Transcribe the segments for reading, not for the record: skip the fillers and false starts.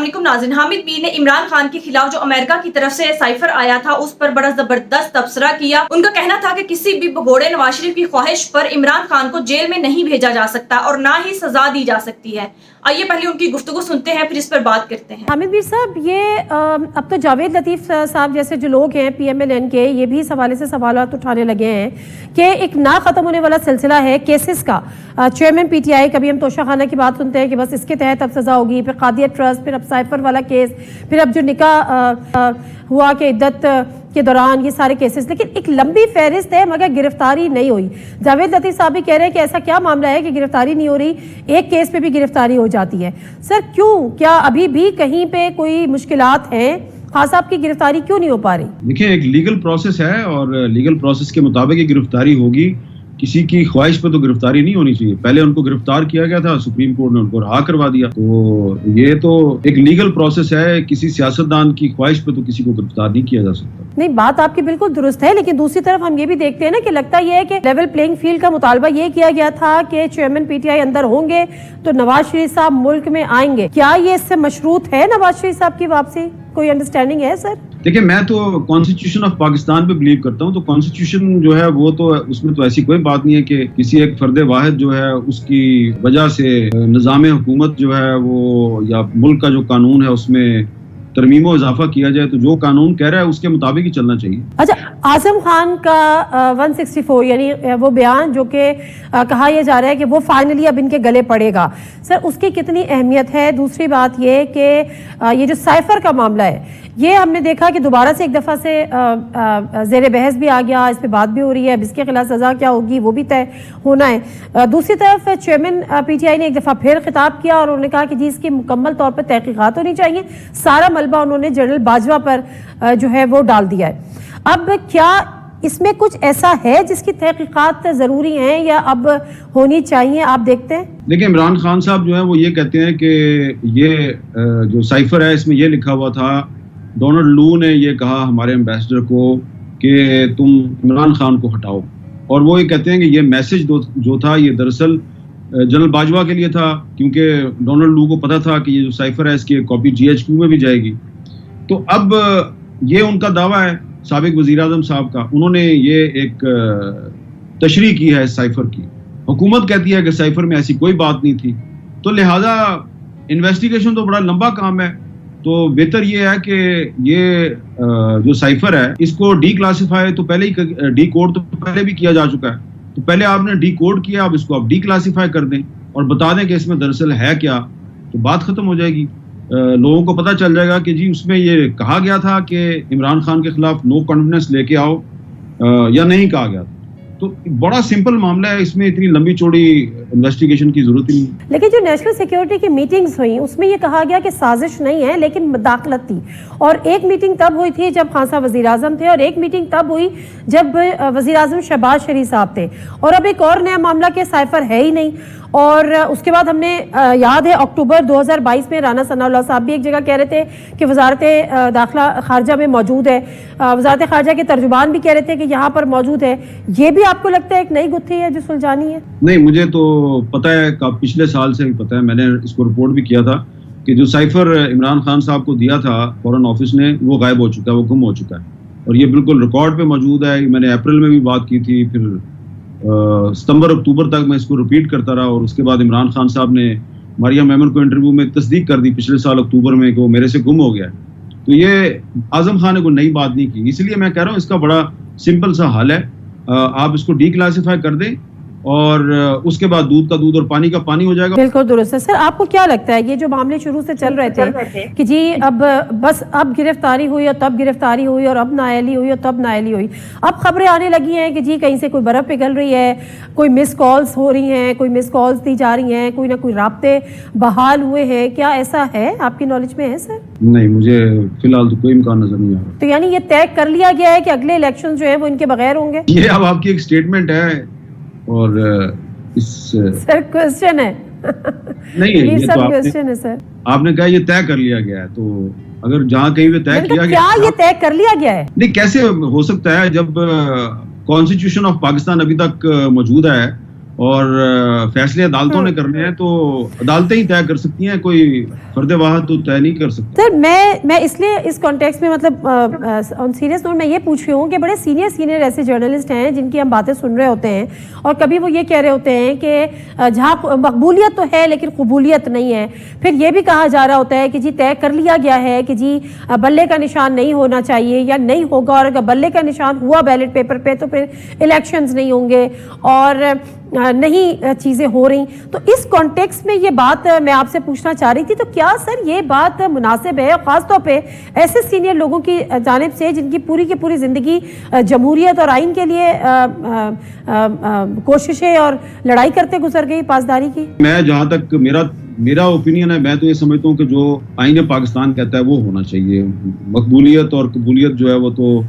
अस्सलाम वालेकुम नाज़रीन। हामिद बीर ने इमरान खान के खिलाफ जो अमेरिका की तरफ से साइफर आया था उस पर बड़ा जबरदस्त तबसरा किया। उनका कहना था कि किसी भी भगोड़े नवाज शरीफ की ख्वाहिश पर इमरान खान को जेल में नहीं भेजा जा सकता और ना ही सजा दी जा सकती है। आइए पहले उनकी गुफ्तगू सुनते हैं, फिर इस पर बात करते हैं। हामिद बीर साहब, ये अब तो जावेद लतीफ़ साहब जैसे जो लोग हैं PMLN के, ये भी इस हवाले से सवालात उठाने लगे हैं कि एक ना ख़त्म होने वाला सिलसिला है केसेस का। चेयरमैन PTI, कभी हम तोशा खाना की बात सुनते हैं कि बस इसके तहत अब सज़ा होगी, फिर कादियत ट्रस्ट, फिर अब साइफर वाला केस, फिर अब जो निकाह हुआ कि इद्दत के दौरान ये सारे केसेस, लेकिन एक लंबी फहरिस्त है मगर गिरफ्तारी नहीं हुई। जावेद लतीफ़ साहब भी कह रहे हैं कि ऐसा क्या मामला है कि गिरफ्तारी नहीं हो रही, एक केस पे भी गिरफ्तारी हो जाती है। सर क्यों, क्या अभी भी कहीं पे कोई मुश्किलात हैं? खान साहब की गिरफ्तारी क्यों नहीं हो पा रही? देखिए, एक लीगल प्रोसेस है और लीगल प्रोसेस के मुताबिक ही गिरफ्तारी होगी। किसी की ख्वाहिश पर तो गिरफ्तारी नहीं होनी चाहिए। पहले उनको गिरफ्तार किया गया था, सुप्रीम कोर्ट ने उनको रहा करवा दिया। तो ये तो एक लीगल प्रोसेस है, किसी सियासतदान की ख्वाहिश पर तो किसी को गिरफ्तार नहीं किया जा सकता। नहीं, बात आपकी बिल्कुल दुरुस्त है, लेकिन दूसरी तरफ हम ये भी देखते हैं ना कि लगता ये है कि लेवल प्लेइंग फील्ड का मुतालबा ये किया गया था कि चेयरमैन PTI अंदर होंगे तो नवाज शरीफ साहब मुल्क में आएंगे। क्या ये इससे मशरूत है नवाज शरीफ साहब की वापसी? कोई अंडरस्टैंडिंग है सर? देखिए, मैं तो कॉन्स्टिट्यूशन ऑफ पाकिस्तान पे बिलीव करता हूँ। तो कॉन्स्टिट्यूशन जो है वो तो उसमें तो ऐसी कोई बात नहीं है कि किसी एक फर्द वाहिद जो है उसकी वजह से निज़ाम हुकूमत जो है वो या मुल्क का जो कानून है उसमें तरमीम और इजाफा किया जाए। तो जो कानून कह रहा है उसके मुताबिक ही चलना चाहिए। अच्छा, आजम खान का 164 यानी वो बयान जो कि कहा यह जा रहा है कि वो फाइनली अब इनके गले पड़ेगा, सर उसकी कितनी अहमियत है? दूसरी बात ये कि ये जो साइफर का मामला है, ये हमने देखा कि दोबारा से एक दफ़ा से ज़ेर बहस भी आ गया, इस पर बात भी हो रही है। अब इसके खिलाफ सज़ा क्या होगी वो भी तय होना है। दूसरी तरफ चेयरमैन PTI ने एक दफ़ा फिर खिताब किया और उन्होंने कहा कि जी इसकी मुकम्मल तौर पर तहकीकात होनी चाहिए। सारा मलबा उन्होंने जनरल बाजवा पर जो है वो डाल दिया है। अब क्या इसमें कुछ ऐसा है जिसकी तहकीकात ज़रूरी हैं या अब होनी चाहिए, आप देखते हैं? देखिए, इमरान खान साहब जो है वो ये कहते हैं कि ये जो साइफर है इसमें ये लिखा हुआ था, डोनाल्ड लू ने ये कहा हमारे एम्बेसडर को कि तुम इमरान खान को हटाओ। और वो ये कहते हैं कि ये मैसेज जो था ये दरअसल जनरल बाजवा के लिए था, क्योंकि डोनाल्ड लू को पता था कि ये जो साइफर है इसकी कॉपी GHQ में भी जाएगी। तो अब ये उनका दावा है साबिक वज़ीर-ए-आज़म साहब का, उन्होंने ये एक तशरीह की है साइफर की। हुकूमत कहती है कि साइफर में ऐसी कोई बात नहीं थी। तो लिहाजा इन्वेस्टिगेशन तो बड़ा लंबा काम है। तो बेहतर ये है कि ये जो साइफर है इसको डी क्लासीफाई तो पहले ही डी कोड तो पहले भी किया जा चुका है। तो पहले आपने डी कोड किया, अब इसको आप डी क्लासीफाई कर दें और बता दें कि इसमें दरअसल है क्या, तो बात खत्म हो जाएगी। लोगों को पता चल जाएगा कि जी उसमें ये कहा गया था कि इमरान खान के खिलाफ नो कॉन्फिडेंस लेके आओ या नहीं कहा गया था। तो बड़ा सिंपल मामला है, इसमें इतनी लंबी चौड़ी इन्वेस्टिगेशन की जरूरत ही नहीं। लेकिन जो नेशनल सिक्योरिटी की मीटिंग्स हुई उसमें ये कहा गया कि साजिश नहीं है लेकिन मुदाखलत थी। और एक मीटिंग तब हुई थी जब खान साहब वज़ीर आज़म थे और एक मीटिंग तब हुई जब वज़ीर आज़म शहबाज शरीफ साहब थे। और अब एक और नया मामला कि साइफर है ही नहीं। और उसके बाद हमने याद है अक्टूबर 2022 में राना सनाउल्लाह साहब भी एक जगह कह रहे थे कि वजारत दाखिला खारजा में मौजूद है, वजारत खारजा के तर्जुमान भी कह रहे थे कि यहाँ पर मौजूद है। ये भी आपको लगता है एक नई गुत्थी है जो सुलझानी है? नहीं, मुझे तो पता है, पिछले साल से भी पता है, मैंने इसको रिपोर्ट भी किया था कि जो साइफर इमरान खान साहब को दिया था फॉरेन ऑफिस ने वो गायब हो चुका है, वो गुम हो चुका है। और ये बिल्कुल रिकॉर्ड पे मौजूद है। मैंने अप्रैल में भी बात की थी, फिर सितंबर अक्टूबर तक मैं इसको रिपीट करता रहा और उसके बाद इमरान खान साहब ने मारिया मेमन को इंटरव्यू में तस्दीक कर दी पिछले साल अक्टूबर में कि वो मेरे से गुम हो गया है। तो ये आजम खान ने कोई नई बात नहीं की, इसलिए मैं कह रहा हूँ इसका बड़ा सिंपल सा हल है। आप इसको डी क्लासीफाई कर दें और उसके बाद दूध का दूध और पानी का पानी हो जाएगा। बिल्कुल दुरुस्त है। सर आपको क्या लगता है ये जो मामले शुरू से चल रहे थे कि जी अब बस अब गिरफ्तारी हुई और तब गिरफ्तारी हुई और अब नाअहली हुई और तब नाअहली हुई, अब खबरें आने लगी हैं कि जी कहीं से कोई बर्फ पिघल रही है, कोई मिस कॉल्स हो रही हैं, कोई मिस कॉल्स दी जा रही हैं, कोई ना कोई राब्ते बहाल हुए हैं, क्या ऐसा है? आपकी नॉलेज में है सर? नहीं, मुझे फिलहाल तो कोई इम्कान नजर नहीं आ रहा। तो यानी ये तय कर लिया गया है कि अगले इलेक्शन जो है वो इनके बगैर होंगे? ये अब आपकी एक स्टेटमेंट है और इस सर क्वेश्चन है नहीं है, ये सब तो क्वेश्चन है सर। आपने कहा ये तय कर लिया गया है, तो अगर जहाँ कहीं भी तय किया गया, क्या ये तय कर लिया गया है? नहीं, कैसे हो सकता है जब कॉन्स्टिट्यूशन ऑफ पाकिस्तान अभी तक मौजूद है اور فیصلے عدالتوں نے کرنے ہیں تو عدالتیں ہی طے کر سکتی ہیں, کوئی فرد واحد تو طے نہیں کر سکتا. سر میں اس لیے اس کانٹیکس میں مطلب آن سیریس نوٹ میں یہ پوچھ رہی ہوں کہ بڑے سینئر ایسے جرنلسٹ ہیں جن کی ہم باتیں سن رہے ہوتے ہیں اور کبھی وہ یہ کہہ رہے ہوتے ہیں کہ جہاں مقبولیت تو ہے لیکن قبولیت نہیں ہے, پھر یہ بھی کہا جا رہا ہوتا ہے کہ جی طے کر لیا گیا ہے کہ جی بلے کا نشان نہیں ہونا چاہیے یا نہیں ہوگا, اور اگر بلے کا نشان ہوا بیلٹ پیپر پہ تو پھر الیکشنز نہیں ہوں گے اور نہیں چیزیں ہو رہی. تو اس کانٹیکس میں یہ بات میں آپ سے پوچھنا چاہ رہی تھی, تو کیا سر یہ بات مناسب ہے خاص طور پہ ایسے سینئر لوگوں کی جانب سے جن کی پوری زندگی جمہوریت اور آئین کے لیے کوششیں اور لڑائی کرتے گزر گئی پاسداری کی؟ میں جہاں تک میرا اوپینین ہے, میں تو یہ سمجھتا ہوں کہ جو آئین پاکستان کہتا ہے وہ ہونا چاہیے. مقبولیت اور قبولیت جو ہے وہ تو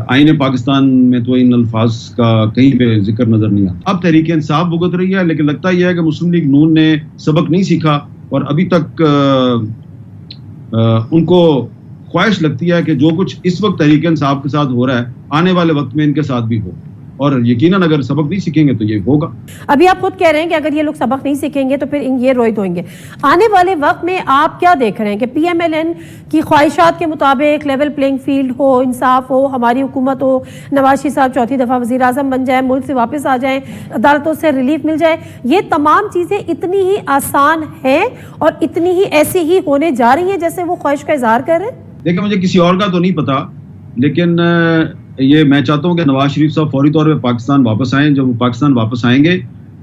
آئین پاکستان میں تو ان الفاظ کا کہیں پہ ذکر نظر نہیں آتا. اب تحریک انصاف بھگت رہی ہے, لیکن لگتا یہ ہے کہ مسلم لیگ نون نے سبق نہیں سیکھا اور ابھی تک ان کو خواہش لگتی ہے کہ جو کچھ اس وقت تحریک انصاف کے ساتھ ہو رہا ہے آنے والے وقت میں ان کے ساتھ بھی ہو, اور یقیناً اگر سبق نہیں سیکھیں گے تو یہ ہوگا. ابھی آپ خود کہہ رہے ہیں کہ اگر یہ لوگ سبق نہیں سیکھیں گے تو پھر یہ روئے دھوئیں گے. آنے والے وقت میں آپ کیا دیکھ رہے ہیں کہ پی ایم ایل این کی خواہشات کے مطابق لیول پلینگ فیلڈ ہو, انصاف ہو, ہماری حکومت ہو, نواز شریف صاحب چوتھی دفعہ وزیر اعظم بن جائیں, ملک سے واپس آ جائیں, عدالتوں سے ریلیف مل جائے, یہ تمام چیزیں اتنی ہی آسان ہیں اور اتنی ہی ایسی ہی ہونے جا رہی ہیں جیسے وہ خواہش کا اظہار کر رہے ہیں؟ دیکھیں, مجھے کسی اور کا تو نہیں پتا, لیکن یہ میں چاہتا ہوں کہ نواز شریف صاحب فوری طور پہ پاکستان واپس آئیں. جب وہ پاکستان واپس آئیں گے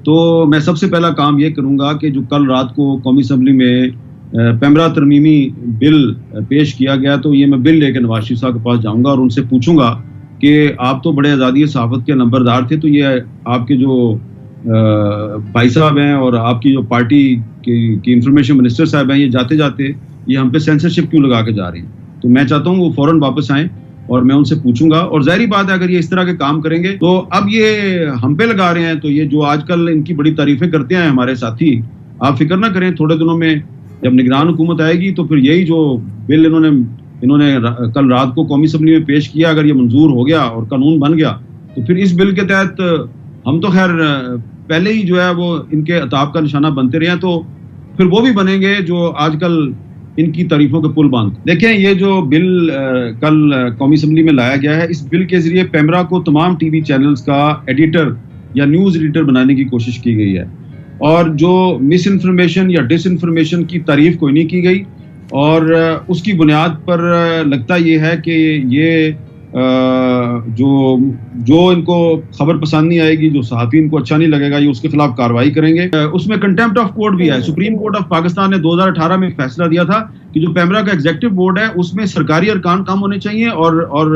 تو میں سب سے پہلا کام یہ کروں گا کہ جو کل رات کو قومی اسمبلی میں پیمرا ترمیمی بل پیش کیا گیا, تو یہ میں بل لے کے نواز شریف صاحب کے پاس جاؤں گا اور ان سے پوچھوں گا کہ آپ تو بڑے آزادی صحافت کے نمبردار تھے, تو یہ آپ کے جو بھائی صاحب ہیں اور آپ کی جو پارٹی کی انفارمیشن منسٹر صاحب ہیں, یہ جاتے جاتے یہ ہم پہ سینسرشپ کیوں لگا کے جا رہے ہیں. تو میں چاہتا ہوں وہ فوراً واپس آئیں اور میں ان سے پوچھوں گا. اور ظاہری بات ہے اگر یہ اس طرح کے کام کریں گے تو اب یہ ہم پہ لگا رہے ہیں, تو یہ جو آج کل ان کی بڑی تعریفیں کرتے ہیں ہمارے ساتھی, آپ فکر نہ کریں, تھوڑے دنوں میں جب نگران حکومت آئے گی تو پھر یہی جو بل انہوں نے کل رات کو قومی اسمبلی میں پیش کیا, اگر یہ منظور ہو گیا اور قانون بن گیا تو پھر اس بل کے تحت ہم تو خیر پہلے ہی جو ہے وہ ان کے عطاب کا نشانہ بنتے رہے ہیں, تو پھر وہ بھی بنیں گے جو آج کل ان کی تعریفوں کے پل باندھ. دیکھیں, یہ جو بل کل قومی اسمبلی میں لایا گیا ہے, اس بل کے ذریعے پیمرا کو تمام ٹی وی چینلز کا ایڈیٹر یا نیوز ایڈیٹر بنانے کی کوشش کی گئی ہے, اور جو مس انفارمیشن یا ڈس انفارمیشن کی تعریف کوئی نہیں کی گئی, اور اس کی بنیاد پر لگتا یہ ہے کہ یہ جو ان کو خبر پسند نہیں آئے گی, جو صحافین کو اچھا نہیں لگے گا, یہ اس کے خلاف کارروائی کریں گے. اس میں کنٹیمپٹ آف کورٹ بھی ہے. سپریم کورٹ آف پاکستان نے 2018 میں فیصلہ دیا تھا کہ جو پیمرا کا ایگزیکٹو بورڈ ہے اس میں سرکاری ارکان کم ہونے چاہیے اور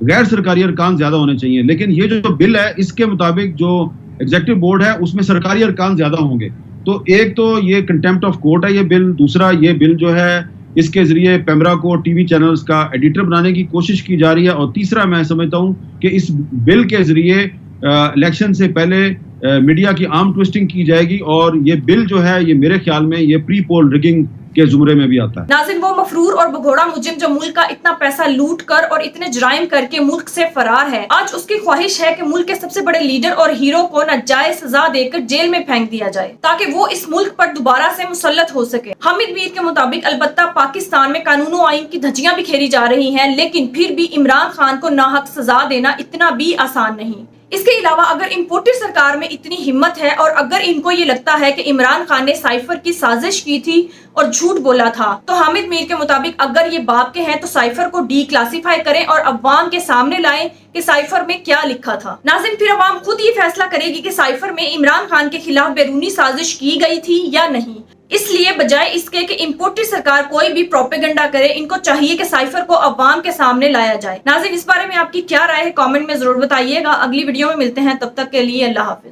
غیر سرکاری ارکان زیادہ ہونے چاہیے, لیکن یہ جو بل ہے اس کے مطابق جو ایگزیکٹو بورڈ ہے اس میں سرکاری ارکان زیادہ ہوں گے. تو ایک تو یہ کنٹیمپٹ آف کورٹ ہے یہ بل, دوسرا یہ بل جو ہے اس کے ذریعے پیمرا کو ٹی وی چینلز کا ایڈیٹر بنانے کی کوشش کی جا رہی ہے, اور تیسرا میں سمجھتا ہوں کہ اس بل کے ذریعے الیکشن سے پہلے میڈیا کی عام ٹوسٹنگ کی جائے گی, اور یہ بل جو ہے یہ میرے خیال میں یہ پری پول ریگنگ کے زمرے میں بھی آتا ہے. ناظرین, وہ مفرور اور بگوڑا مجرم جو ملک کا اتنا پیسہ لوٹ کر اور اتنے جرائم کر کے ملک سے فرار ہے, آج اس کی خواہش ہے کہ ملک کے سب سے بڑے لیڈر اور ہیرو کو ناجائز سزا دے کر جیل میں پھینک دیا جائے تاکہ وہ اس ملک پر دوبارہ سے مسلط ہو سکے. حامد میر کے مطابق البتہ پاکستان میں قانون و آئین کی دھجیاں بھی کھیری جا رہی ہیں, لیکن پھر بھی عمران خان کو ناحق سزا دینا اتنا بھی آسان نہیں. اس کے علاوہ اگر امپورٹر سرکار میں اتنی ہمت ہے اور اگر ان کو یہ لگتا ہے کہ عمران خان نے سائفر کی سازش کی تھی اور جھوٹ بولا تھا, تو حامد میر کے مطابق اگر یہ باپ کے ہیں تو سائفر کو ڈی کلاسیفائی کریں اور عوام کے سامنے لائیں کہ سائفر میں کیا لکھا تھا. ناظرین, پھر عوام خود یہ فیصلہ کرے گی کہ سائفر میں عمران خان کے خلاف بیرونی سازش کی گئی تھی یا نہیں. اس لیے بجائے اس کے کہ امپورٹر سرکار کوئی بھی پروپیگنڈا کرے, ان کو چاہیے کہ سائفر کو عوام کے سامنے لایا جائے. ناظرین, اس بارے میں آپ کی کیا رائے ہے کامنٹ میں ضرور بتائیے گا. اگلی ویڈیو میں ملتے ہیں, تب تک کے لیے اللہ حافظ.